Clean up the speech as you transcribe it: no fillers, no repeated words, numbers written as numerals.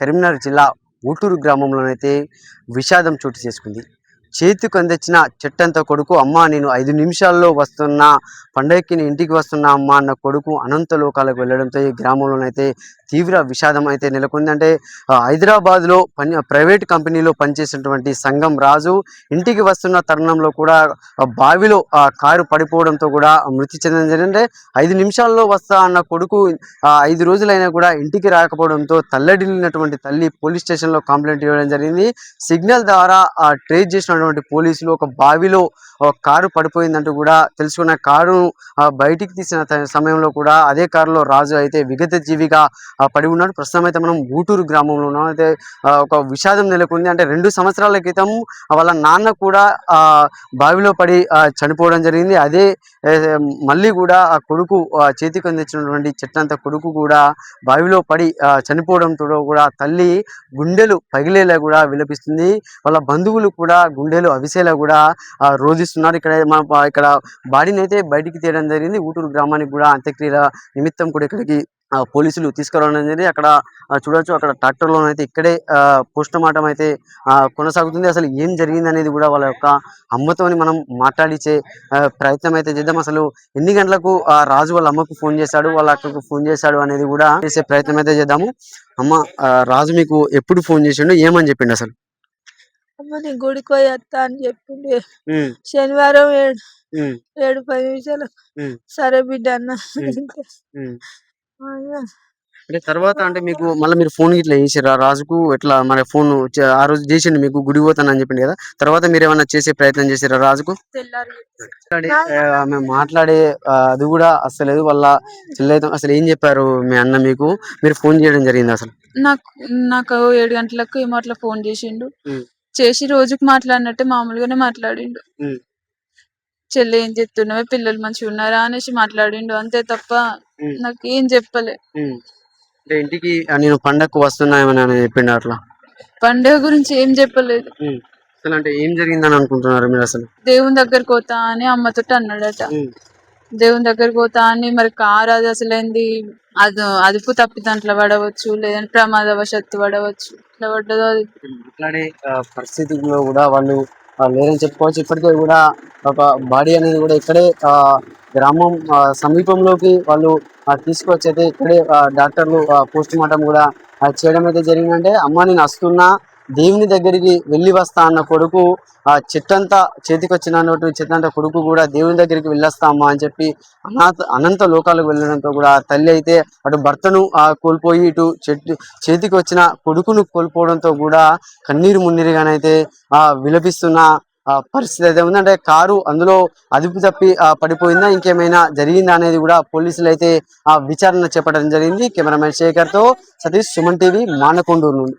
కరీంనగర్ జిల్లా ఊటూరు గ్రామంలోనైతే విషాదం చోటు చేసుకుంది. చేతికి అందించిన చెట్టంత కొడుకు, అమ్మ నేను 5 నిమిషాల్లో వస్తున్నా, పండగకి నేను ఇంటికి వస్తున్నా అమ్మ అన్న కొడుకు అనంత లోకాలకు వెళ్ళడంతో ఈ గ్రామంలోనైతే తీవ్ర విషాదం అయితే నెలకొంది. అంటే హైదరాబాద్లో ప్రైవేట్ కంపెనీలో పనిచేసినటువంటి సంగం రాజు ఇంటికి వస్తున్న తరుణంలో కూడా బావిలో కారు పడిపోవడంతో కూడా మృతి చెందడం జరిగింది. 5 నిమిషాల్లో వస్తా అన్న కొడుకు 5 రోజులైనా కూడా ఇంటికి రాకపోవడంతో తల్లడిల్లినటువంటి తల్లి పోలీస్ స్టేషన్లో కంప్లైంట్ ఇవ్వడం జరిగింది. సిగ్నల్ ద్వారా ట్రేస్ చేసినటువంటి పోలీసులు ఒక బావిలో కారు పడిపోయిందంటూ కూడా తెలుసుకున్న కారు బయటికి తీసిన సమయంలో కూడా అదే కారులో రాజు అయితే విగత జీవిగా పడి ఉన్నాడు. ప్రస్తుతం అయితే మనం ఊటూరు గ్రామంలో ఉన్నాం. అయితే ఒక విషాదం నెలకొంది. అంటే 2 సంవత్సరాల క్రితం వాళ్ళ నాన్న కూడా బావిలో పడి చనిపోవడం జరిగింది. అదే మళ్ళీ కూడా ఆ కొడుకు చేతికి అందించినటువంటి చెట్టంత కొడుకు కూడా బావిలో పడి చనిపోవడంతో కూడా తల్లి గుండెలు పగిలేలా కూడా విలపిస్తుంది. వాళ్ళ బంధువులు కూడా గుండెలు అవిసేలా కూడా రోధిస్తున్నారు. ఇక్కడ బాడీని అయితే బయటికి తీయడం జరిగింది. ఊటూరు గ్రామానికి కూడా అంత్యక్రియల నిమిత్తం కూడా ఇక్కడికి పోలీసులు తీసుకురావడం జరిగింది. అక్కడ చూడొచ్చు, అక్కడ ట్రాక్టర్లోనైతే ఇక్కడే పోస్ట్ మార్టం అయితే కొనసాగుతుంది. అసలు ఏం జరిగింది అనేది కూడా వాళ్ళ యొక్క అమ్మతోని మనం మాట్లాడించే ప్రయత్నం అయితే చేద్దాం. అసలు ఎన్ని గంటలకు రాజు వాళ్ళ అమ్మకు ఫోన్ చేశాడు, వాళ్ళ అక్కకు ఫోన్ చేశాడు అనేది కూడా చేసే ప్రయత్నం అయితే చేద్దాము. అమ్మ, రాజు మీకు ఎప్పుడు ఫోన్ చేసిండు, ఏమని చెప్పిండు అసలు? అమ్మ నీ గుడికి పోయి వస్తా అని చెప్పింది. శనివారం 7-10 నిమిషాలు సరే బిడ్డ అన్న. అంటే తర్వాత అంటే మీకు మళ్ళీ మీరు ఫోన్ ఇట్లా చేసిరా రాజుకు? ఎట్లా మరి ఫోన్ ఆ రోజు చేసిండు మీకు, గుడి పోతానని చెప్పింది కదా, తర్వాత మీరు ఏమన్నా చేసే ప్రయత్నం చేసిరా రాజుకు? మేము మాట్లాడే అది కూడా అసలు వాళ్ళ చెల్లెతో అసలు ఏం చెప్పారు మీ అన్న మీకు? మీరు ఫోన్ చేయడం జరిగింది అసలు? నాకు 7 గంటలకు ఏమో అట్లా ఫోన్ చేసిండు. చేసి రోజుకు మాట్లాడినట్టే మామూలుగానే మాట్లాడిండు. చెల్లి ఏం చెప్తున్నావే, పిల్లలు మంచిగా ఉన్నారా అనేసి మాట్లాడిండు, అంతే తప్ప నాకు ఏం చెప్పలే. ఇంటికి నేను పండగకు వస్తున్నా ఏమని చెప్పిండు అట్లా? పండుగ గురించి ఏం చెప్పలేదు. అసలు అంటే ఏం జరిగిందని అనుకుంటున్నారు మీరు అసలు? దేవుని దగ్గరకు పోతా అని అమ్మతో అన్నాడట. దేవుని దగ్గరకు పోతా అని, మరి కారు అది అసలేంది, అదుపు తప్పి దాంట్లో పడవచ్చు, లేదంటే ప్రమాదవశత్తు పడవచ్చు. ఇట్లా పడ్డదో అది. ఇట్లాంటి పరిస్థితుల్లో కూడా వాళ్ళు లేరని చెప్పుకోవచ్చు. ఇప్పటికే కూడా ఒక బాడీ అనేది కూడా ఇక్కడే గ్రామం సమీపంలోకి వాళ్ళు తీసుకొచ్చి అయితే ఇక్కడే డాక్టర్లు పోస్ట్ మార్టం కూడా చేయడం అయితే జరిగిందంటే, అమ్మ నేను వస్తున్నా, దేవుని దగ్గరికి వెళ్ళి వస్తా అన్న కొడుకు చెట్టంతా చేతికి వచ్చినటువంటి చెట్టంతా కొడుకు కూడా దేవుని దగ్గరికి వెళ్ళొస్తా అమ్మా అని చెప్పి అనంత లోకాలకు వెళ్ళడంతో కూడా తల్లి అయితే అటు భర్తను కోల్పోయి ఇటు చేతికి వచ్చిన కొడుకును కోల్పోవడంతో కూడా కన్నీరు మున్నీరుగానైతే విలపిస్తున్న పరిస్థితి అయితే ఉంది. అంటే కారు అందులో అదుపు తప్పి పడిపోయిందా, ఇంకేమైనా జరిగిందా అనేది కూడా పోలీసులు అయితే విచారణ చేపట్టడం జరిగింది. కెమెరామెన్ శేఖర్తో సతీష్, సుమన్ టీవీ, మానకొండూరు నుండి.